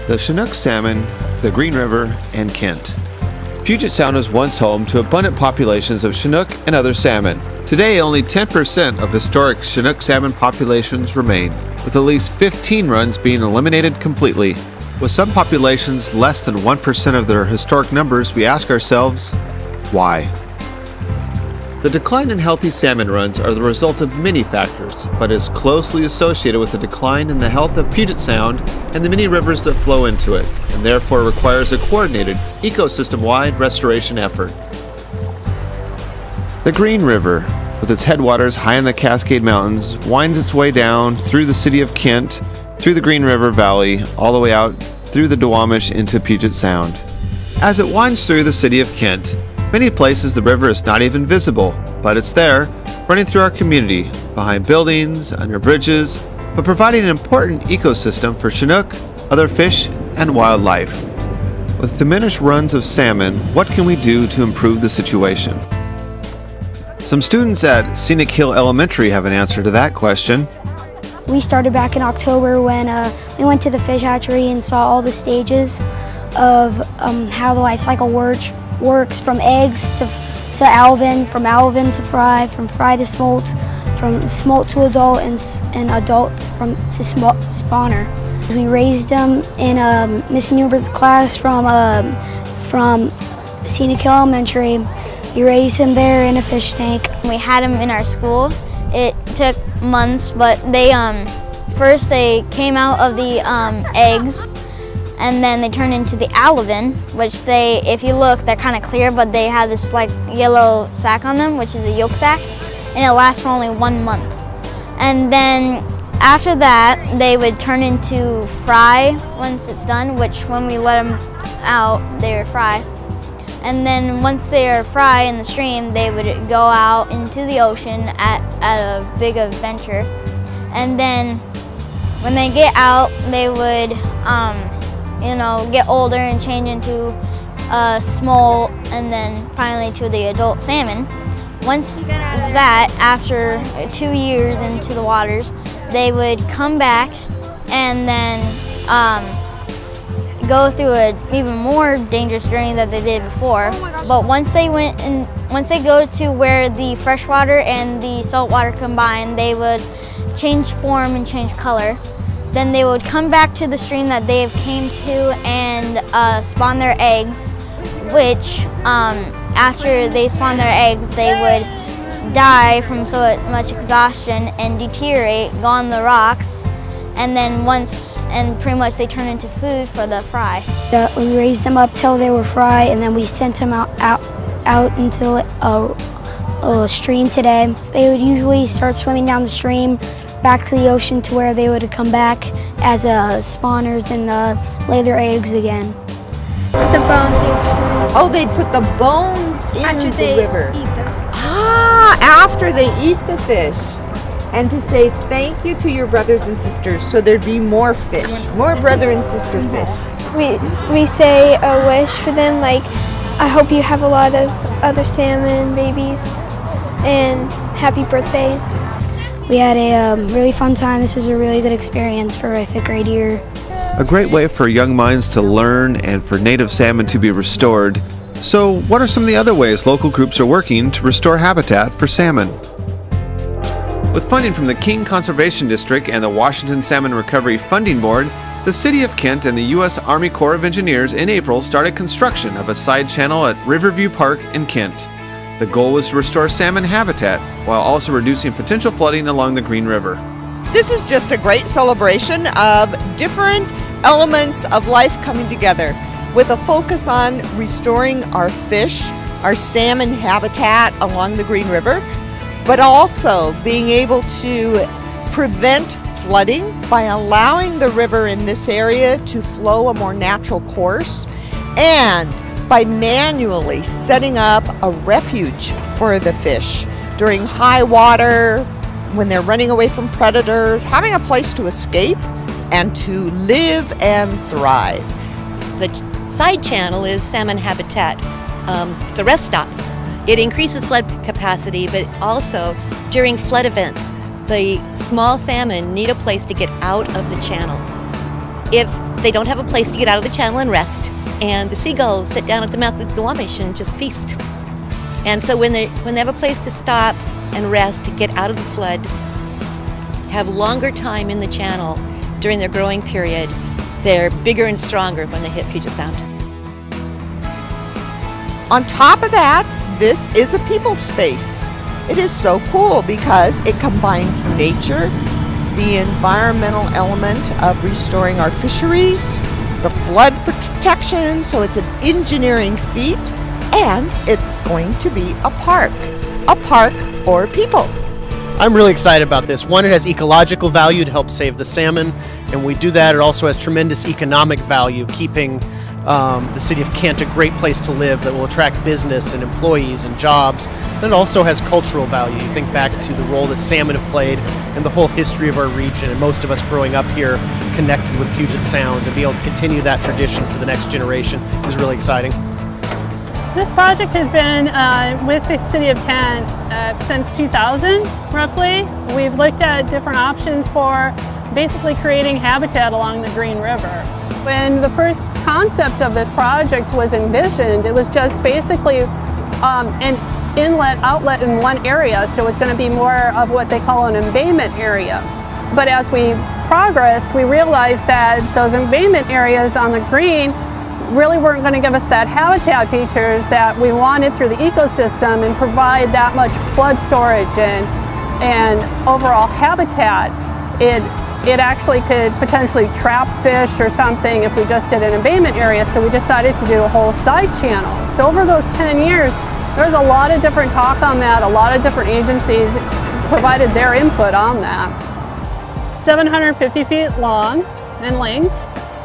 the Chinook salmon, the Green River, and Kent. Puget Sound was once home to abundant populations of Chinook and other salmon. Today, only 10% of historic Chinook salmon populations remain, with at least 15 runs being eliminated completely. With some populations less than 1% of their historic numbers, we ask ourselves, why? The decline in healthy salmon runs are the result of many factors, but is closely associated with the decline in the health of Puget Sound and the many rivers that flow into it, and therefore requires a coordinated, ecosystem-wide restoration effort. The Green River, with its headwaters high in the Cascade Mountains, winds its way down through the city of Kent, through the Green River Valley, all the way out through the Duwamish into Puget Sound. As it winds through the city of Kent, many places the river is not even visible, but it's there, running through our community, behind buildings, under bridges, but providing an important ecosystem for Chinook, other fish, and wildlife. With diminished runs of salmon, what can we do to improve the situation? Some students at Scenic Hill Elementary have an answer to that question. We started back in October when we went to the fish hatchery and saw all the stages of how the life cycle works from eggs to alvin, from alvin to fry, from fry to smolt, from smolt to adult, and adult to spawner. We raised them in Miss Newbert's class from Scenic Hill Elementary. We raised them there in a fish tank. We had them in our school. It took months, but first they came out of the eggs, and then they turned into the alvin, which if you look, they're kind of clear, but they have this like yellow sac on them, which is a yolk sac, and it lasts for only 1 month. And then after that, they would turn into fry once it's done, which when we let them out, they're fry. And then once they are fry in the stream, they would go out into the ocean at a big adventure. And then when they get out, they would get older and change into smolt, and then finally to the adult salmon. Once it's that, after 2 years into the waters, they would come back and then go through an even more dangerous journey that they did before. But once they go to where the freshwater and the saltwater combine, they would change form and change color. Then they would come back to the stream that they came to and spawn their eggs, which after they spawn their eggs, they would die from so much exhaustion and deteriorate, go on the rocks, and then pretty much they turn into food for the fry. We raised them up till they were fry, and then we sent them out into a stream today. They would usually start swimming down the stream back to the ocean to where they would come back as spawners and lay their eggs again. The bones. Oh, they'd put the bones in the river. Eat them. Ah, after they eat the fish. And to say thank you to your brothers and sisters, so there'd be more fish, more brother and sister fish. We say a wish for them, like, I hope you have a lot of other salmon babies, and happy birthday. We had a really fun time. This was a really good experience for my 5th grade year. A great way for young minds to learn and for native salmon to be restored. So, what are some of the other ways local groups are working to restore habitat for salmon? With funding from the King Conservation District and the Washington Salmon Recovery Funding Board, the City of Kent and the U.S. Army Corps of Engineers in April started construction of a side channel at Riverview Park in Kent. The goal was to restore salmon habitat while also reducing potential flooding along the Green River. This is just a great celebration of different elements of life coming together with a focus on restoring our fish, our salmon habitat along the Green River, but also being able to prevent flooding by allowing the river in this area to flow a more natural course, and by manually setting up a refuge for the fish during high water, when they're running away from predators, having a place to escape and to live and thrive. The side channel is salmon habitat, the rest stop. It increases flood capacity, but also during flood events, the small salmon need a place to get out of the channel. if they don't have a place to get out of the channel and rest. And the seagulls sit down at the mouth of the Wabash and just feast. And so when they have a place to stop and rest, to get out of the flood, have longer time in the channel during their growing period, they're bigger and stronger when they hit Puget Sound. On top of that, this is a people space. It is so cool because it combines nature, the environmental element of restoring our fisheries, the flood protection, so it's an engineering feat, and it's going to be a park for people. I'm really excited about this. One, it has ecological value to help save the salmon, and we do that. It also has tremendous economic value, keeping the city of Kent a great place to live that will attract business and employees and jobs. And it also has cultural value. You think back to the role that salmon have played in the whole history of our region, and most of us growing up here connected with Puget Sound. To be able to continue that tradition for the next generation is really exciting. This project has been with the City of Kent since 2000, roughly. We've looked at different options for basically creating habitat along the Green River. When the first concept of this project was envisioned, it was just basically an inlet-outlet in one area, so it's going to be more of what they call an embayment area. But as we progressed, we realized that those embayment areas on the green really weren't going to give us that habitat features that we wanted through the ecosystem and provide that much flood storage and overall habitat. It actually could potentially trap fish or something if we just did an embayment area, so we decided to do a whole side channel. So over those 10 years, there was a lot of different talk on that, a lot of different agencies provided their input on that. 750 feet long in length.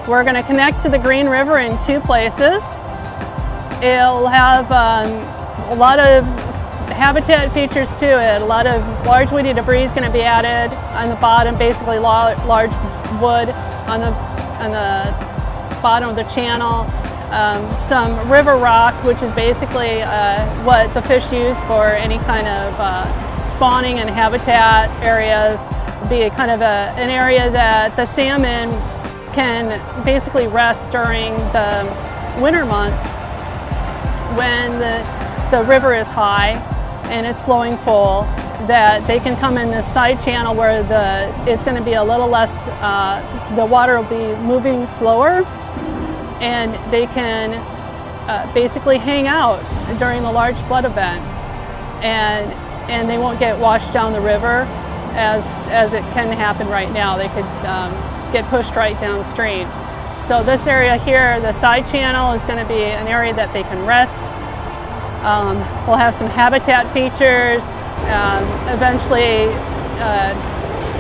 We're going to connect to the Green River in 2 places. It'll have a lot of habitat features to it. A lot of large woody debris is going to be added on the bottom, basically large wood on the bottom of the channel. Some river rock, which is basically what the fish use for any kind of spawning and habitat areas. It'll be a kind of an area that the salmon can basically rest during the winter months when the river is high and it's flowing full, that they can come in this side channel where it's going to be a little less, the water will be moving slower, and they can basically hang out during the large flood event, and they won't get washed down the river as it can happen right now. They could get pushed right downstream. So this area here, the side channel, is going to be an area that they can rest. We'll have some habitat features. Eventually,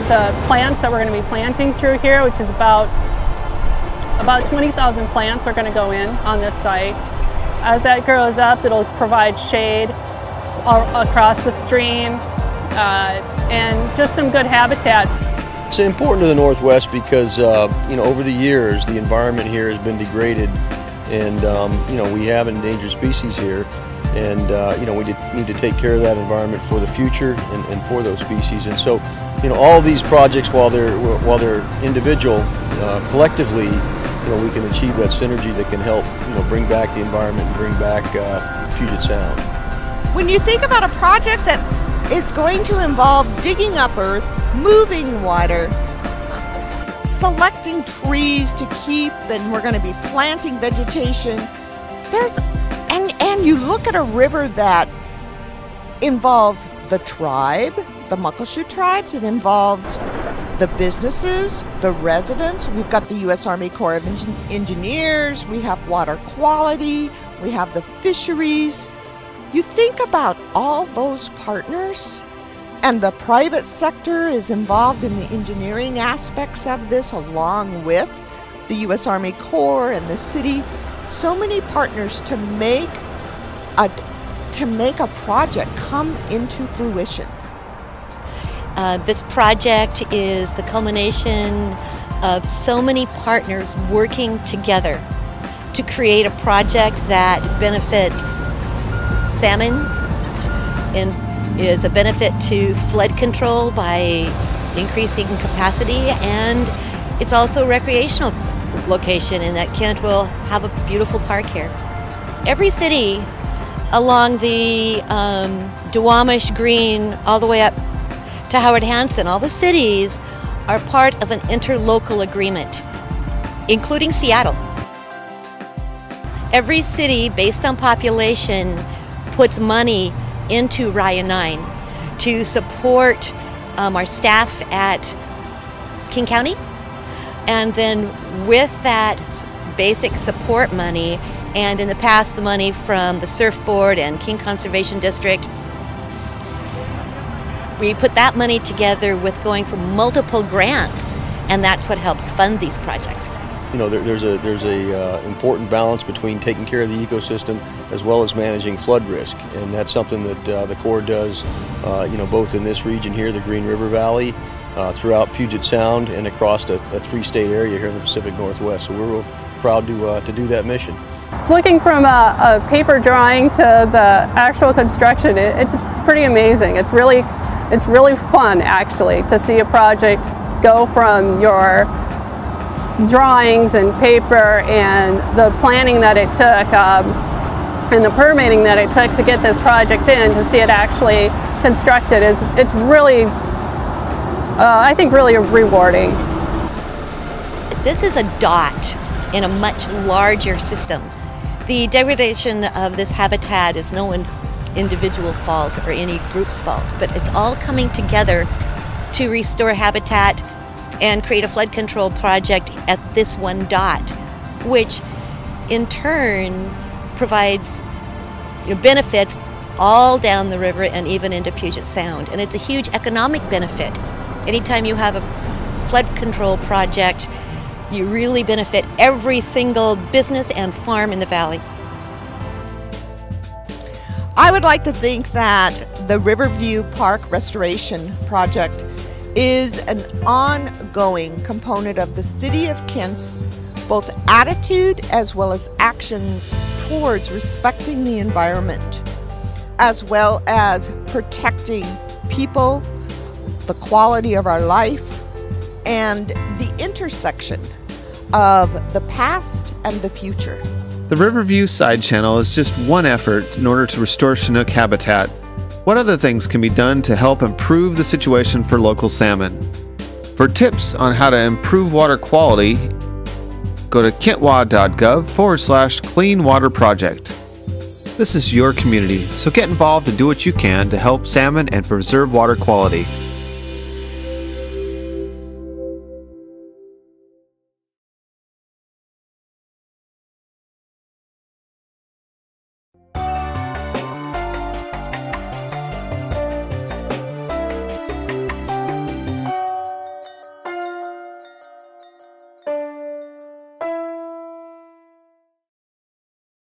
the plants that we're going to be planting through here, which is about 20,000 plants are going to go in on this site. As that grows up, it'll provide shade across the stream and just some good habitat. It's important to the Northwest because over the years the environment here has been degraded, and we have endangered species here, and we need to take care of that environment for the future and for those species. And so all these projects, while they're individual, collectively we can achieve that synergy that can help bring back the environment and bring back Puget Sound. When you think about a project that is going to involve digging up earth, moving water, selecting trees to keep, and we're going to be planting vegetation. And you look at a river that involves the tribe, the Muckleshoot tribes, it involves the businesses, the residents. We've got the U.S. Army Corps of Engineers, we have water quality, we have the fisheries. You think about all those partners, and the private sector is involved in the engineering aspects of this, along with the U.S. Army Corps and the city. So many partners to make a project come into fruition. This project is the culmination of so many partners working together to create a project that benefits salmon and is a benefit to flood control by increasing capacity, and it's also recreational location in that Kent will have a beautiful park here. Every city along the Duwamish Green all the way up to Howard Hanson, all the cities are part of an interlocal agreement, including Seattle. Every city, based on population, puts money into Ryan 9 to support our staff at King County. And then with that basic support money, and in the past the money from the Surf Board and King Conservation District, we put that money together with going for multiple grants, and that's what helps fund these projects. You know, there's a important balance between taking care of the ecosystem as well as managing flood risk, and that's something that the Corps does, you know, both in this region here, the Green River Valley, throughout Puget Sound, and across a three-state area here in the Pacific Northwest. So we're real proud to do that mission. Looking from a paper drawing to the actual construction, it's pretty amazing. It's really fun, actually, to see a project go from your drawings and paper and the planning that it took and the permitting that it took to get this project in, to see it actually constructed. It's really, I think, really rewarding. This is a dot in a much larger system. The degradation of this habitat is no one's individual fault or any group's fault, but it's all coming together to restore habitat and create a flood control project at this one dot, which in turn provides benefits all down the river and even into Puget Sound. And it's a huge economic benefit. Anytime you have a flood control project, you really benefit every single business and farm in the valley. I would like to think that the Riverview Park Restoration Project is an ongoing component of the City of Kent's both attitude as well as actions towards respecting the environment, as well as protecting people, the quality of our life, and the intersection of the past and the future. The Riverview Side Channel is just one effort in order to restore Chinook habitat. What other things can be done to help improve the situation for local salmon? For tips on how to improve water quality, go to kentwa.gov/clean water project. This is your community, so get involved and do what you can to help salmon and preserve water quality.